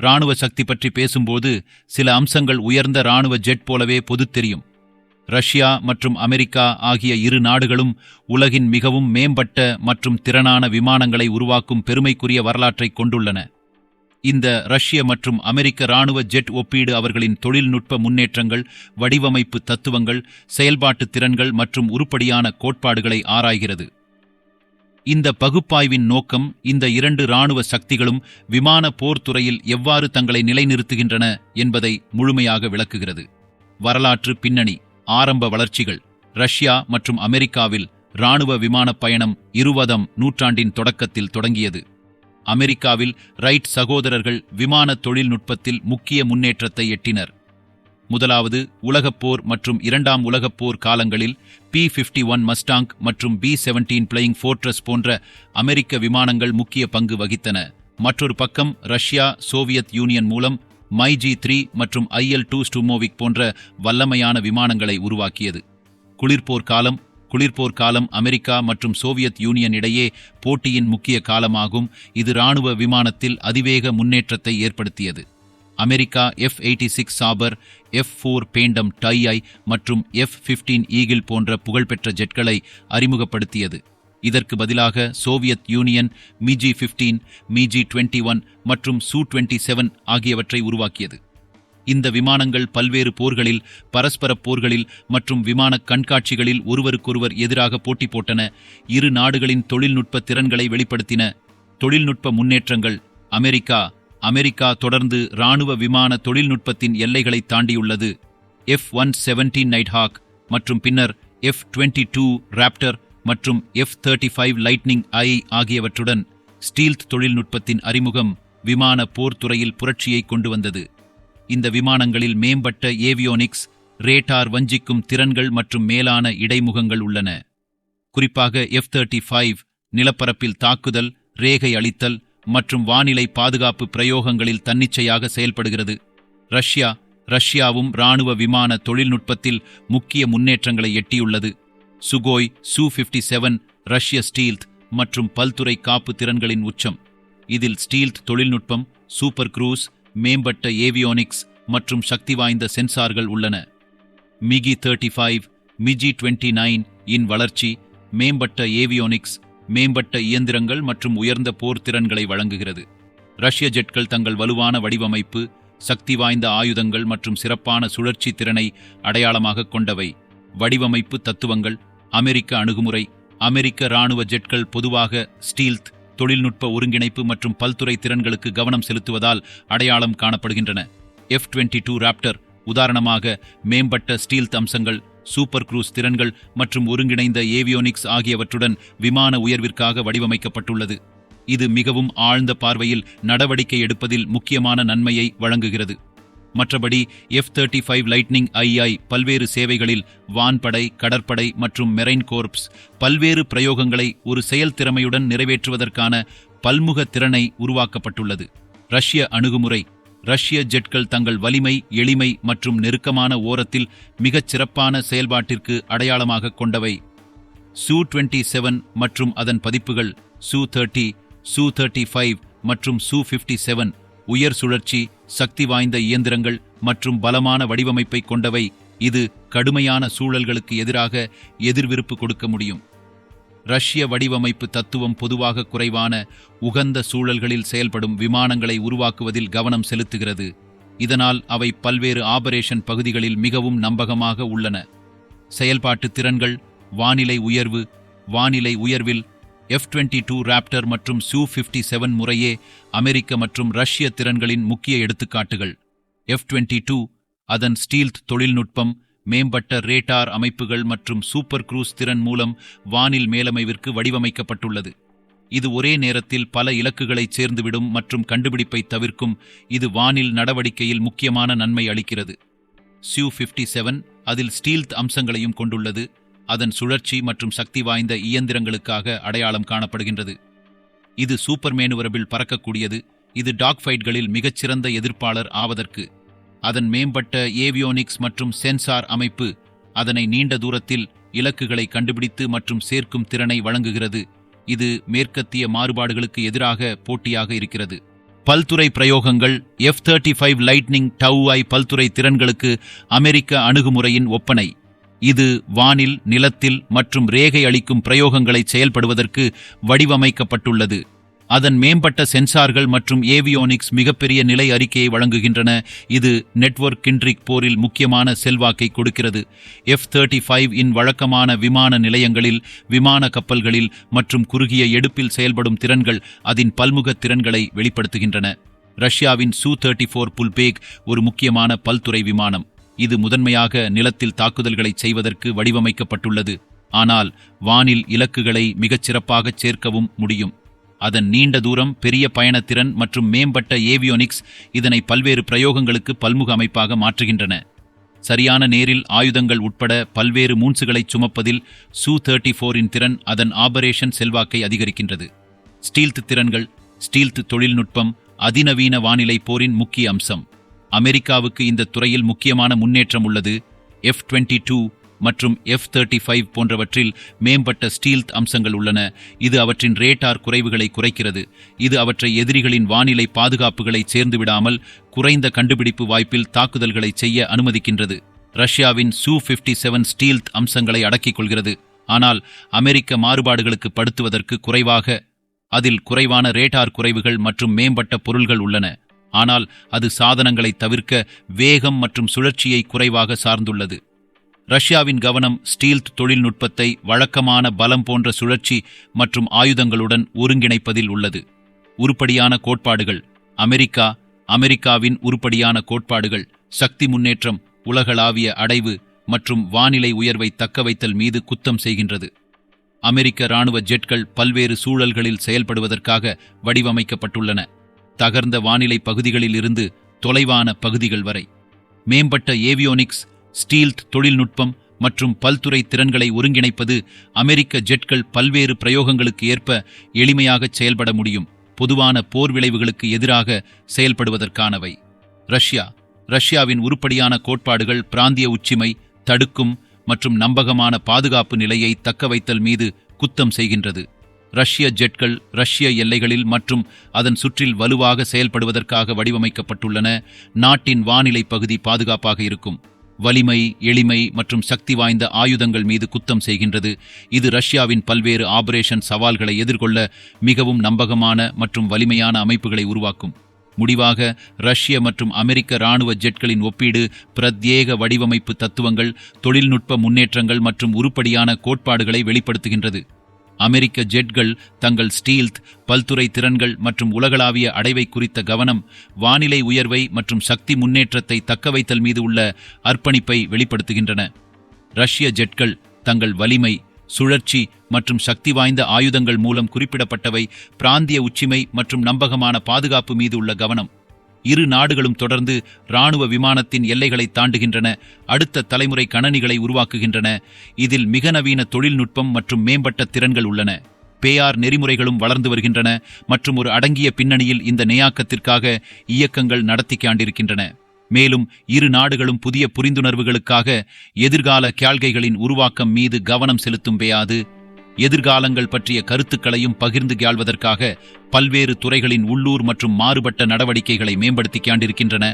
இராணுவ சக்தி பற்றி பேசும்போது சில அம்சங்கள் உயர்ந்த இராணுவ ஜெட் போலவே பொது தெரியும். ரஷ்யா மற்றும் அமெரிக்கா ஆகிய இரு நாடுகளும் உலகின் மிகவும் மேம்பட்ட மற்றும் திறனான விமானங்களை உருவாக்கும் பெருமைக்குரிய வரலாற்றை கொண்டுள்ளன. இந்த ரஷ்ய மற்றும் அமெரிக்க இராணுவ ஜெட் ஒப்பீடு அவர்களின் தொழில்நுட்ப முன்னேற்றங்கள், வடிவமைப்பு தத்துவங்கள், செயல்பாட்டு திறன்கள் மற்றும் உருப்படியான கோட்பாடுகளை ஆராய்கிறது. இந்த பகுப்பாய்வின் நோக்கம் இந்த இரண்டு இராணுவ சக்திகளும் விமான போர் துறையில் எவ்வாறு தங்களை நிலைநிறுத்துகின்றன என்பதை முழுமையாக விளக்குகிறது. வரலாற்று பின்னணி. ஆரம்ப வளர்ச்சிகள். ரஷ்யா மற்றும் அமெரிக்காவில் இராணுவ விமானப் பயணம் 20ஆம் நூற்றாண்டின் தொடக்கத்தில் தொடங்கியது. அமெரிக்காவில் ரைட் சகோதரர்கள் விமான தொழில்நுட்பத்தில் முக்கிய முன்னேற்றத்தை எட்டினர். முதலாவது உலகப் போர் மற்றும் இரண்டாம் உலகப் போர் காலங்களில் P-51 மஸ்டாங் மற்றும் B-17 பிளையிங் ஃபோர்ட்ரஸ் போன்ற அமெரிக்க விமானங்கள் முக்கிய பங்கு வகித்தன. மற்றொரு பக்கம் ரஷ்யா சோவியத் யூனியன் மூலம் MiG-3 மற்றும் IL-2 ஸ்டூமோவிக் போன்ற வல்லமையான விமானங்களை உருவாக்கியது. குளிர்போர் காலம் அமெரிக்கா மற்றும் சோவியத் யூனியன் இடையே போட்டியின் முக்கிய காலமாகும். இது இராணுவ விமானத்தில் அதிவேக முன்னேற்றத்தை ஏற்படுத்தியது. America F-86 Sabar, F-4 phantom tie மற்றும் F-15 ஈகிள் போன்ற புகழ்பெற்ற ஜெட்களை அறிமுகப்படுத்தியது. இதற்கு பதிலாக சோவியத் யூனியன் MiG-15, MiG-21 மற்றும் Su-27 ஆகியவற்றை உருவாக்கியது. இந்த விமானங்கள் பல்வேறு போர்களில், பரஸ்பர போர்களில் மற்றும் விமான கண்காட்சிகளில் ஒருவருக்கொருவர் எதிராக போட்டி போட்டன. இரு நாடுகளின் தொழில்நுட்ப திறன்களை வெளிப்படுத்தின. தொழில்நுட்ப முன்னேற்றங்கள். அமெரிக்கா தொடர்ந்து இராணுவ விமான தொழில்நுட்பத்தின் எல்லைகளை தாண்டியுள்ளது. F-117 நைட்ஹாக் மற்றும் பின்னர் F-22 ராப்டர் மற்றும் F-35 லைட்னிங் ஐ ஆகியவற்றுடன் ஸ்டீல்த் தொழில்நுட்பத்தின் அறிமுகம் விமான போர் துறையில் புரட்சியை கொண்டு வந்தது. இந்த விமானங்களில் மேம்பட்ட ஏவியோனிக்ஸ், ரேடார் வஞ்சிக்கும் திறன்கள் மற்றும் மேலான இடைமுகங்கள் உள்ளன. குறிப்பாக F-35 நிலப்பரப்பில் தாக்குதல், ரேகை அளித்தல் மற்றும் வானிலை பாதுகாப்பு பிரயோகங்களில் தன்னிச்சையாக செயல்படுகிறது. ரஷ்யாவும் இராணுவ விமான தொழில்நுட்பத்தில் முக்கிய முன்னேற்றங்களை எட்டியுள்ளது. சுகோய் Su-57 ரஷ்ய ஸ்டீல்த் மற்றும் பல்துறை காப்பு திறன்களின் உச்சம். இதில் ஸ்டீல்த் தொழில்நுட்பம், சூப்பர் குரூஸ், மேம்பட்ட ஏவியோனிக்ஸ் மற்றும் சக்தி வாய்ந்த சென்சார்கள் உள்ளன. MiG-35, MiG-29 இன் வளர்ச்சி மேம்பட்ட ஏவியோனிக்ஸ், மேம்பட்ட இயந்திரங்கள் மற்றும் உயர்ந்த போர் திறன்களை வழங்குகிறது. ரஷ்ய ஜெட்கள் தங்கள் வலுவான வடிவமைப்பு, சக்தி வாய்ந்த ஆயுதங்கள் மற்றும் சிறப்பான சுழற்சி திறனை அடையாளமாக கொண்டவை. வடிவமைப்பு தத்துவங்கள். அமெரிக்க அணுகுமுறை. அமெரிக்க இராணுவ ஜெட்கள் பொதுவாக ஸ்டீல்த் தொழில்நுட்ப ஒருங்கிணைப்பு மற்றும் பல்துறை திறன்களுக்கு கவனம் செலுத்துவதால் அடையாளம் காணப்படுகின்றன. F-22 ராப்டர் உதாரணமாக மேம்பட்ட ஸ்டீல்த் அம்சங்கள், சூப்பர் குரூஸ் திறன்கள் மற்றும் ஒருங்கிணைந்த ஏவியோனிக்ஸ் ஆகியவற்றுடன் விமான உயர்விற்காக வடிவமைக்கப்பட்டுள்ளது. இது மிகவும் ஆழ்ந்த பார்வையில் நடவடிக்கை எடுப்பதில் முக்கியமான நன்மையை வழங்குகிறது. மற்றபடி F-35 லைட்னிங் ஐ பல்வேறு சேவைகளில் வான்படை, கடற்படை மற்றும் மெரைன் கோர்ப்ஸ் பல்வேறு பிரயோகங்களை ஒரு செயல்திறமையுடன் நிறைவேற்றுவதற்கான பல்முக திறனை உருவாக்கப்பட்டுள்ளது. ரஷ்ய அணுகுமுறை. ரஷ்ய ஜெட்கள் தங்கள் வலிமை, எளிமை மற்றும் நெருக்கமான ஓரத்தில் மிகச் சிறப்பான செயல்பாட்டிற்கு அடையாளமாக கொண்டவை. Su-27 மற்றும் அதன் பதிப்புகள் Su-30, Su-35 மற்றும் Su-57 உயர் சுழற்சி, சக்தி வாய்ந்த இயந்திரங்கள் மற்றும் பலமான வடிவமைப்பை கொண்டவை. இது கடுமையான சூழல்களுக்கு எதிராக எதிர்விருப்பு கொடுக்க முடியும். ரஷ்ய வடிவமைப்பு தத்துவம் பொதுவாக குறைவான, உகந்த சூழல்களில் செயல்படும் விமானங்களை உருவாக்குவதில் கவனம் செலுத்துகிறது. இதனால் அவை பல்வேறு ஆபரேஷன் பகுதிகளில் மிகவும் நம்பகமாக உள்ளன. செயல்பாட்டு திறன்கள். வானிலை உயர்வில் F-22 ராப்டர் மற்றும் Su-57 முறையே அமெரிக்க மற்றும் ரஷ்ய திறன்களின் முக்கிய எடுத்துக்காட்டுகள். F-22 அதன் ஸ்டீல்த் தொழில்நுட்பம், மேம்பட்ட ரேடார் அமைப்புகள் மற்றும் சூப்பர் குரூஸ் திறன் மூலம் வானில் மேலமைவிற்கு வடிவமைக்கப்பட்டுள்ளது. இது ஒரே நேரத்தில் பல இலக்குகளைச் சேர்ந்துவிடும் மற்றும் கண்டுபிடிப்பை தவிர்க்கும். இது வானில் நடவடிக்கையில் முக்கியமான நன்மை அளிக்கிறது. Su-57 அதில் ஸ்டீல்த் அம்சங்களையும் கொண்டுள்ளது. அதன் சுழற்சி மற்றும் சக்தி வாய்ந்த இயந்திரங்களுக்காக அடையாளம் காணப்படுகின்றது. இது சூப்பர் மேனுவரபிள் பறக்கக்கூடியது. இது டாக் ஃபைட்களில் மிகச்சிறந்த எதிர்ப்பாளர் ஆவதற்கு. அதன் மேம்பட்ட ஏவியோனிக்ஸ் மற்றும் சென்சார் அமைப்பு அதனை நீண்ட தூரத்தில் இலக்குகளை கண்டுபிடித்து மற்றும் சேர்க்கும் திறனை வழங்குகிறது. இது மேற்கத்திய மாறுபாடுகளுக்கு எதிராக போட்டியாக இருக்கிறது. பல்துறை பிரயோகங்கள் F-35 லைட்னிங் டவ்ஐ பல்துறை திறன்களுக்கு அமெரிக்க அணுகுமுறையின் ஒப்பனை. இது வானில், நிலத்தில் மற்றும் ரேகை அளிக்கும் பிரயோகங்களை செயல்படுவதற்கு வடிவமைக்கப்பட்டுள்ளது. அதன் மேம்பட்ட சென்சார்கள் மற்றும் ஏவியோனிக்ஸ் மிகப்பெரிய நிலை அறிக்கையை வழங்குகின்றன. இது நெட்வொர்க் கிண்ட்ரிக் போரில் முக்கியமான செல்வாக்கை கொடுக்கிறது. F-35 இன் வழக்கமான விமான நிலையங்களில், விமான கப்பல்களில் மற்றும் குறுகிய எடுப்பில் செயல்படும் திறன்கள் அதன் பல்முக திறன்களை வெளிப்படுத்துகின்றன. ரஷ்யாவின் Su-34 புல்பேக் ஒரு முக்கியமான பல்துறை விமானம். இது முதன்மையாக நிலத்தில் தாக்குதல்களை செய்வதற்கு வடிவமைக்கப்பட்டுள்ளது, ஆனால் வானில் இலக்குகளை மிகச் சிறப்பாக சேர்க்கவும் முடியும். அதன் நீண்ட தூரம், பெரிய பயணத்திறன் மற்றும் மேம்பட்ட ஏவியோனிக்ஸ் இதனை பல்வேறு பிரயோகங்களுக்கு பல்முக அமைப்பாக மாற்றுகின்றன. சரியான நேரில் ஆயுதங்கள் உட்பட பல்வேறு மூன்சுகளை சுமப்பதில் Su-34 இன் திறன் அதன் ஆபரேஷன் செல்வாக்கை அதிகரிக்கின்றது. ஸ்டீல்த் திறன்கள். ஸ்டீல்த் தொழில்நுட்பம் அதிநவீன வானிலை போரின் முக்கிய அம்சம். அமெரிக்காவுக்கு இந்த துறையில் முக்கியமான முன்னேற்றம் உள்ளது. F-22 மற்றும் F-35 போன்றவற்றில் மேம்பட்ட ஸ்டீல்த் அம்சங்கள் உள்ளன. இது அவற்றின் ரேடார் குறைவுகளை குறைக்கிறது. இது அவற்றை எதிரிகளின் வானிலை பாதுகாப்புகளை சேர்ந்துவிடாமல் குறைந்த கண்டுபிடிப்பு வாய்ப்பில் தாக்குதல்களை செய்ய அனுமதிக்கின்றது. ரஷ்யாவின் Su-57 ஸ்டீல்த் அம்சங்களை அடக்கிக் கொள்கிறது, ஆனால் அமெரிக்க மாறுபாடுகளுக்கு படுத்துவதற்கு குறைவாக. அதில் குறைவான ரேடார் குறைவுகள் மற்றும் மேம்பட்ட பொருள்கள் உள்ளன, ஆனால் அது சாதனங்களை தவிர்க்க வேகம் மற்றும் சுழற்சியை குறைவாக சார்ந்துள்ளது. ரஷ்யாவின் கவனம் ஸ்டீல்த் தொழில்நுட்பத்தை வழக்கமான பலம் போன்ற சுழற்சி மற்றும் ஆயுதங்களுடன் ஒருங்கிணைப்பதில் உள்ளது. உருப்படியான கோட்பாடுகள். அமெரிக்காவின் உருப்படியான கோட்பாடுகள் சக்தி முன்னேற்றம், உலகளாவிய அடைவு மற்றும் வானிலை உயர்வை தக்கவைத்தல் மீது குத்தம் செய்கின்றது. அமெரிக்க இராணுவ ஜெட்கள் பல்வேறு சூழல்களில் செயல்படுவதற்காக வடிவமைக்கப்பட்டுள்ளன, தகர்ந்த வானிலை பகுதிகளில் இருந்து தொலைவான பகுதிகள் வரை. மேம்பட்ட ஏவியோனிக்ஸ், ஸ்டீல்த் தொழில்நுட்பம் மற்றும் பல்துறை திறன்களை ஒருங்கிணைப்பது அமெரிக்க ஜெட்கள் பல்வேறு பிரயோகங்களுக்கு ஏற்ப எளிமையாக செயல்பட முடியும். பொதுவான போர் விளைவுகளுக்கு எதிராக செயல்படுவதற்கானவை. ரஷ்யாவின் உருப்படியான கோட்பாடுகள் பிராந்திய உச்சிமை, தடுக்கும் மற்றும் நம்பகமான பாதுகாப்பு நிலையை தக்கவைத்தல் மீது குத்தம் செய்கின்றது. ரஷ்ய ஜெட்கள் ரஷ்ய எல்லைகளில் மற்றும் அதன் சுற்றில் வலுவாக செயல்படுவதற்காக வடிவமைக்கப்பட்டுள்ளன. நாட்டின் வானிலை பகுதி பாதுகாப்பாக இருக்கும். வலிமை, எளிமை மற்றும் சக்தி வாய்ந்த ஆயுதங்கள் மீது குத்தம் செய்கின்றது. இது ரஷ்யாவின் பல்வேறு ஆபரேஷன் சவால்களை எதிர்கொள்ள மிகவும் நம்பகமான மற்றும் வலிமையான அமைப்புகளை உருவாக்கும். முடிவாக, ரஷ்ய மற்றும் அமெரிக்க இராணுவ ஜெட்களின் ஒப்பீடு பிரத்யேக வடிவமைப்பு தத்துவங்கள், தொழில்நுட்ப முன்னேற்றங்கள் மற்றும் உருப்படியான கோட்பாடுகளை வெளிப்படுத்துகின்றது. அமெரிக்க ஜெட்கள் தங்கள் ஸ்டீல்த், பல்துறை திறன்கள் மற்றும் உலகளாவிய அடைவை குறித்த கவனம், வானிலை உயர்வை மற்றும் சக்தி முன்னேற்றத்தை தக்கவைத்தல் மீது உள்ள அர்ப்பணிப்பை வெளிப்படுத்துகின்றன. ரஷ்ய ஜெட்கள் தங்கள் வலிமை, சுழற்சி மற்றும் சக்தி வாய்ந்த ஆயுதங்கள் மூலம் குறிப்பிடப்பட்டவை. பிராந்திய உச்சிமை மற்றும் நம்பகமான பாதுகாப்பு மீது உள்ள கவனம். இரு நாடுகளும் தொடர்ந்து இராணுவ விமானத்தின் எல்லைகளை தாண்டுகின்றன, அடுத்த தலைமுறை கணனிகளை உருவாக்குகின்றன. இதில் மிக நவீன தொழில்நுட்பம் மற்றும் மேம்பட்ட திறன்கள் உள்ளன. பேஆர் நெறிமுறைகளும் வளர்ந்து வருகின்றன மற்றும் ஒரு அடங்கிய பின்னணியில் இந்த நேயாக்கத்திற்காக இயக்கங்கள் நடத்தி காண்டிருக்கின்றன. மேலும் இரு நாடுகளும் புதிய புரிந்துணர்வுகளுக்காக எதிர்கால கேள்கைகளின் உருவாக்கம் மீது கவனம் செலுத்தும் பேயாது. எதிர்காலங்கள் பற்றிய கருத்துக்களையும் பகிர்ந்து கேள்வதற்காக பல்வேறு துறைகளின் உள்ளூர் மற்றும் மாறுபட்ட நடவடிக்கைகளை மேம்படுத்திக் கொண்டிருக்கின்றன.